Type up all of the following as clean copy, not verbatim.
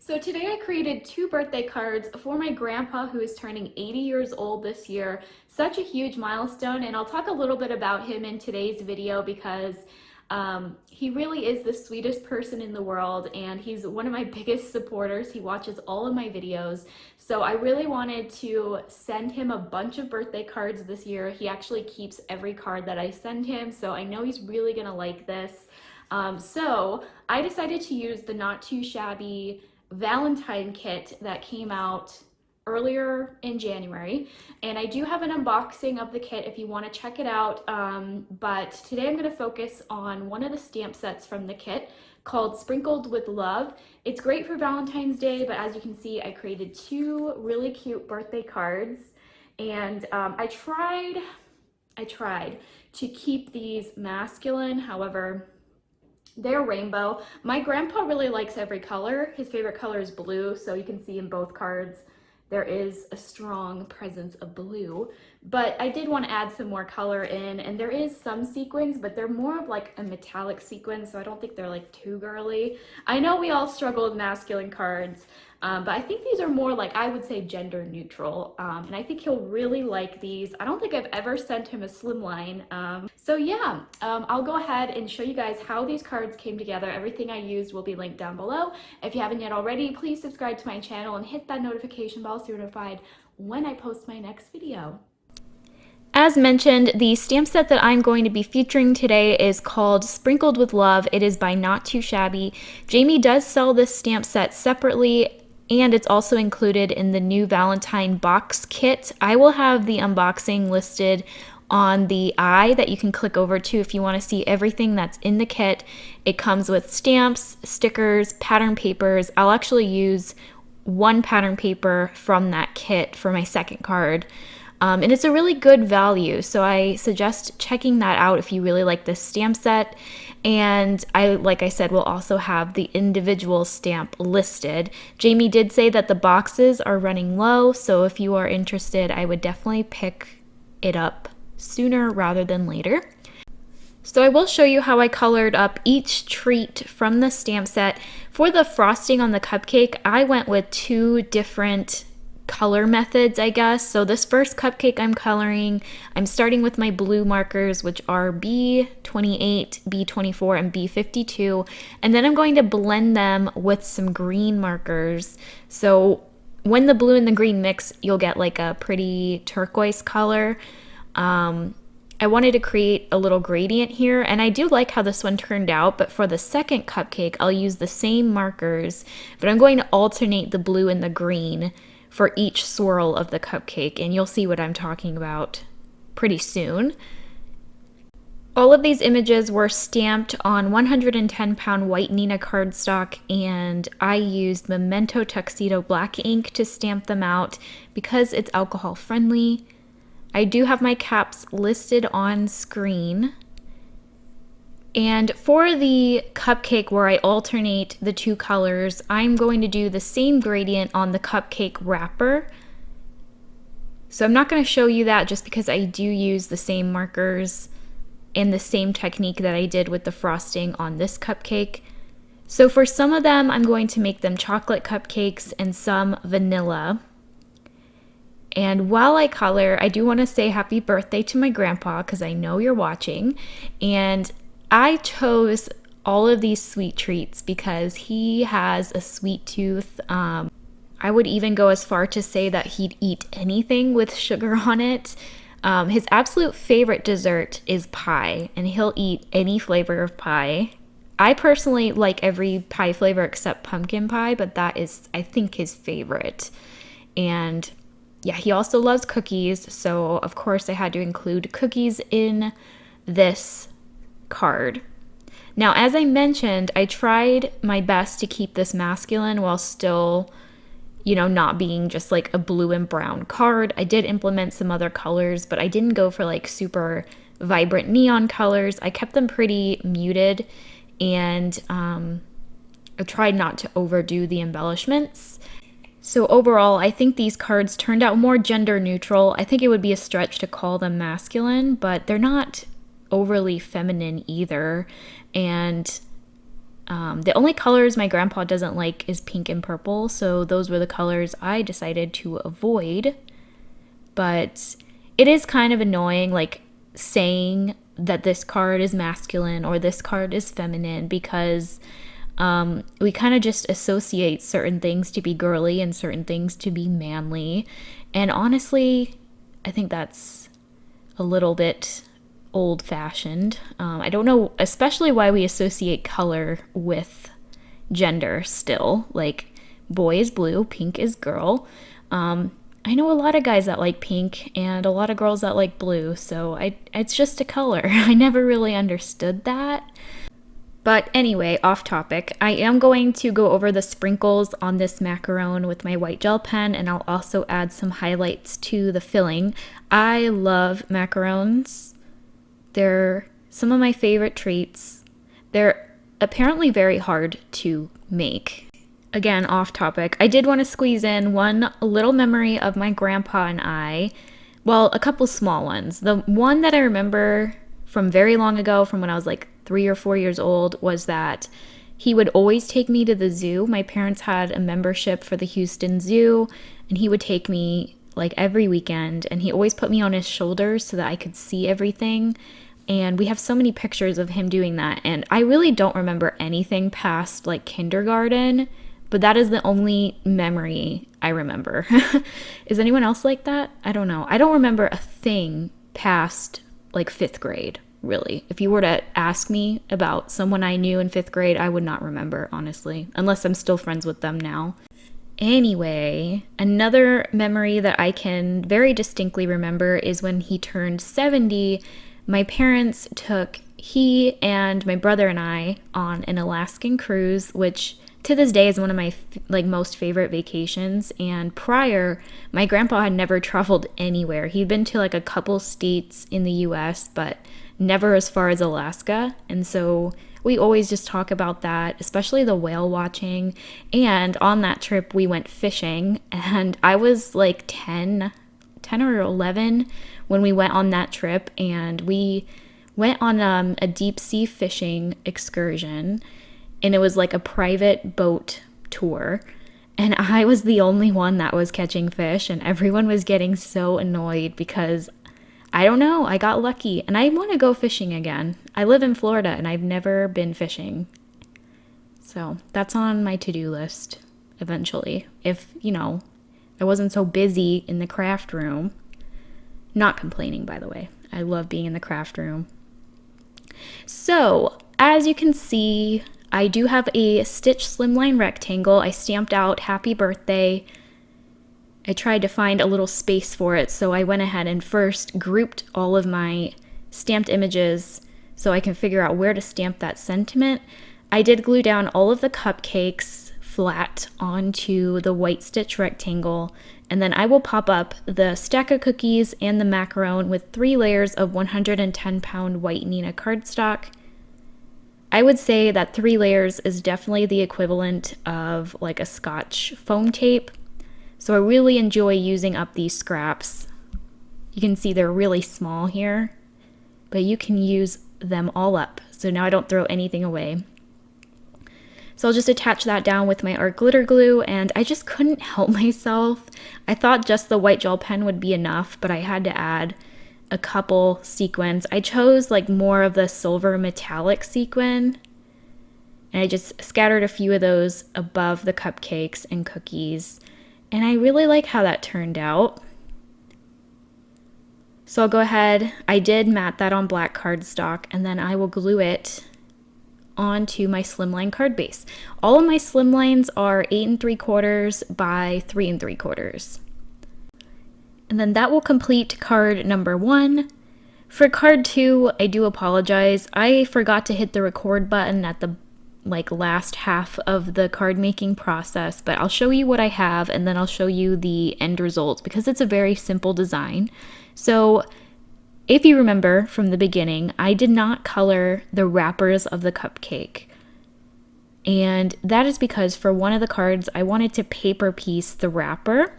So today I created two birthday cards for my grandpa who is turning 80 years old this year. Such a huge milestone, and I'll talk a little bit about him in today's video because he really is the sweetest person in the world, and he's one of my biggest supporters. He watches all of my videos. So I really wanted to send him a bunch of birthday cards this year. He actually keeps every card that I send him, so I know he's really gonna like this. So I decided to use the Not Too Shabby Valentine kit that came out earlier in January, and I do have an unboxing of the kit if you want to check it out, but today I'm going to focus on one of the stamp sets from the kit called Sprinkled with Love. It's great for Valentine's Day, but as you can see, I created two really cute birthday cards, and I tried to keep these masculine. However, they're rainbow. My grandpa really likes every color. His favorite color is blue, so you can see in both cards there is a strong presence of blue. But I did want to add some more color in, and there is some sequins, but they're more of like a metallic sequin, so I don't think they're like too girly. I know we all struggle with masculine cards, but I think these are more like, I would say, gender neutral, and I think he'll really like these. I don't think I've ever sent him a slimline. So yeah, I'll go ahead and show you guys how these cards came together. Everything I used will be linked down below. If you haven't yet already, please subscribe to my channel and hit that notification bell so you're notified when I post my next video. As mentioned, the stamp set that I'm going to be featuring today is called Sprinkled with Love. It is by Not Too Shabby. Jamie does sell this stamp set separately, and it's also included in the new Valentine box kit. I will have the unboxing listed on the eye that you can click over to if you want to see everything that's in the kit. It comes with stamps, stickers, pattern papers. I'll actually use one pattern paper from that kit for my second card. And it's a really good value, so I suggest checking that out if you really like this stamp set. And like I said, will also have the individual stamp listed. Jamie did say that the boxes are running low, so if you are interested, I would definitely pick it up sooner rather than later. So I will show you how I colored up each treat from the stamp set. For the frosting on the cupcake, I went with two different color methods, I guess. So this first cupcake I'm starting with my blue markers, which are B28, B24, and B52, and then I'm going to blend them with some green markers. So when the blue and the green mix, you'll get like a pretty turquoise color. I wanted to create a little gradient here, and I do like how this one turned out, but for the second cupcake, I'll use the same markers, but I'm going to alternate the blue and the green for each swirl of the cupcake, and you'll see what I'm talking about pretty soon. All of these images were stamped on 110-pound white Nina cardstock, and I used Memento Tuxedo black ink to stamp them out because it's alcohol friendly. I do have my caps listed on screen. And for the cupcake where I alternate the two colors, I'm going to do the same gradient on the cupcake wrapper. So I'm not going to show you that just because I do use the same markers and the same technique that I did with the frosting on this cupcake. So for some of them, I'm going to make them chocolate cupcakes and some vanilla. And while I color, I do want to say happy birthday to my grandpa because I know you're watching. And I chose all of these sweet treats because he has a sweet tooth. I would even go as far to say that he'd eat anything with sugar on it. His absolute favorite dessert is pie, and he'll eat any flavor of pie. I personally like every pie flavor except pumpkin pie, but that is, I think, his favorite. And yeah, he also loves cookies, so of course I had to include cookies in this card. Now, as I mentioned, I tried my best to keep this masculine while still, not being just like a blue and brown card. I did implement some other colors, but I didn't go for like super vibrant neon colors. I kept them pretty muted, and I tried not to overdo the embellishments. So overall, I think these cards turned out more gender neutral. I think it would be a stretch to call them masculine, but they're not overly feminine either. And The only colors my grandpa doesn't like is pink and purple, so those were the colors I decided to avoid. But it is kind of annoying, like, saying that this card is masculine or this card is feminine, because we kind of just associate certain things to be girly and certain things to be manly. And honestly, I think that's a little bit old-fashioned. I don't know, especially why we associate color with gender still. Like, boy is blue, pink is girl. I know a lot of guys that like pink and a lot of girls that like blue, so it's just a color. I never really understood that. But anyway, off topic, I am going to go over the sprinkles on this macaron with my white gel pen, and I'll also add some highlights to the filling. I love macarons. They're some of my favorite treats. They're apparently very hard to make. Again, off topic, I did want to squeeze in one little memory of my grandpa and I. Well, a couple small ones. The one that I remember from very long ago, from when I was like 3 or 4 years old, was that he would always take me to the zoo. My parents had a membership for the Houston Zoo, and he would take me like every weekend, and he always put me on his shoulders so that I could see everything. And we have so many pictures of him doing that, and I really don't remember anything past like kindergarten, but that is the only memory I remember. Is anyone else like that? I don't know. I don't remember a thing past like 5th grade, really. If you were to ask me about someone I knew in 5th grade, I would not remember, honestly, unless I'm still friends with them now. Anyway, another memory that I can very distinctly remember is when he turned 70. My parents took he and my brother and I on an Alaskan cruise, which to this day is one of my most favorite vacations. And prior, my grandpa had never traveled anywhere. He'd been to like a couple states in the US, but never as far as Alaska. And so we always just talk about that, especially the whale watching. And on that trip, we went fishing, and I was like 10 or 11 when we went on that trip, and we went on a deep sea fishing excursion, and it was like a private boat tour, and I was the only one that was catching fish, and everyone was getting so annoyed because, I don't know, I got lucky, and I want to go fishing again. I live in Florida, and I've never been fishing, so that's on my to-do list eventually, if, I wasn't so busy in the craft room. Not complaining, by the way. I love being in the craft room. So, as you can see, I do have a stitch slimline rectangle. I stamped out happy birthday. I tried to find a little space for it, so I went ahead and first grouped all of my stamped images so I can figure out where to stamp that sentiment. I did glue down all of the cupcakes flat onto the white stitch rectangle, and then I will pop up the stack of cookies and the macaron with 3 layers of 110-pound white Nina cardstock. I would say that 3 layers is definitely the equivalent of like a Scotch foam tape. So I really enjoy using up these scraps. You can see they're really small here, but you can use them all up. So now I don't throw anything away. So I'll just attach that down with my art glitter glue, and I just couldn't help myself. I thought just the white gel pen would be enough, but I had to add a couple sequins. I chose like more of the silver metallic sequin, and I just scattered a few of those above the cupcakes and cookies, and I really like how that turned out. So I'll go ahead, I did matte that on black cardstock, and then I will glue it onto my slimline card base. All of my slimlines are 8 3/4 by 3 3/4. And then that will complete card number 1. For card 2, I do apologize. I forgot to hit the record button at the last half of the card making process, but I'll show you what I have, and then I'll show you the end result because it's a very simple design. So if you remember from the beginning, I did not color the wrappers of the cupcake. And that is because for one of the cards, I wanted to paper piece the wrapper.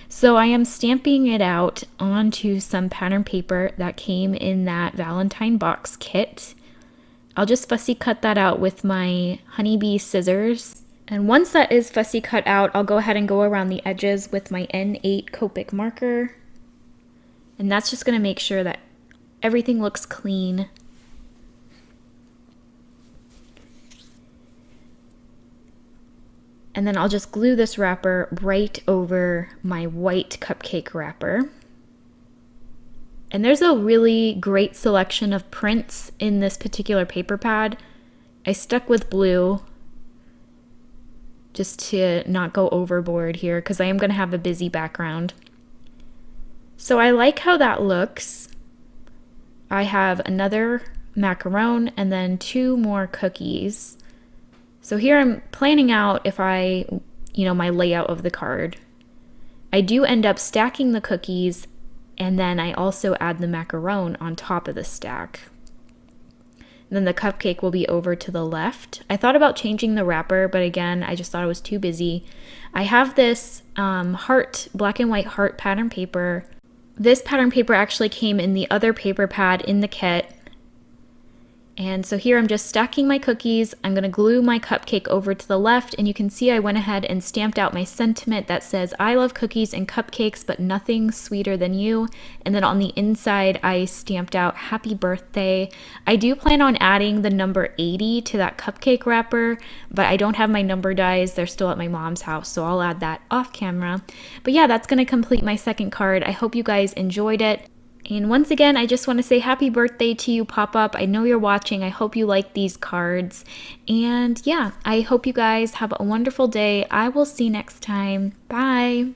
So I am stamping it out onto some pattern paper that came in that Valentine box kit. I'll just fussy cut that out with my honeybee scissors. And once that is fussy cut out, I'll go ahead and go around the edges with my N8 Copic marker. And that's just going to make sure that everything looks clean. And then I'll just glue this wrapper right over my white cupcake wrapper. And there's a really great selection of prints in this particular paper pad. I stuck with blue just to not go overboard here because I am going to have a busy background. So I like how that looks. I have another macaron and then 2 more cookies. So here I'm planning out if my layout of the card. I do end up stacking the cookies, and then I also add the macaron on top of the stack. And then the cupcake will be over to the left. I thought about changing the wrapper, but again, I just thought I was too busy. I have this black and white heart pattern paper. This pattern paper actually came in the other paper pad in the kit. And so here I'm just stacking my cookies. I'm going to glue my cupcake over to the left, and you can see I went ahead and stamped out my sentiment that says, "I love cookies and cupcakes, but nothing sweeter than you." And then on the inside, I stamped out "Happy Birthday." I do plan on adding the number 80 to that cupcake wrapper, but I don't have my number dies. They're still at my mom's house, so I'll add that off camera. But yeah, that's going to complete my second card. I hope you guys enjoyed it. And once again, I just want to say happy birthday to you, Pop-Up. I know you're watching. I hope you like these cards. And yeah, I hope you guys have a wonderful day. I will see you next time. Bye.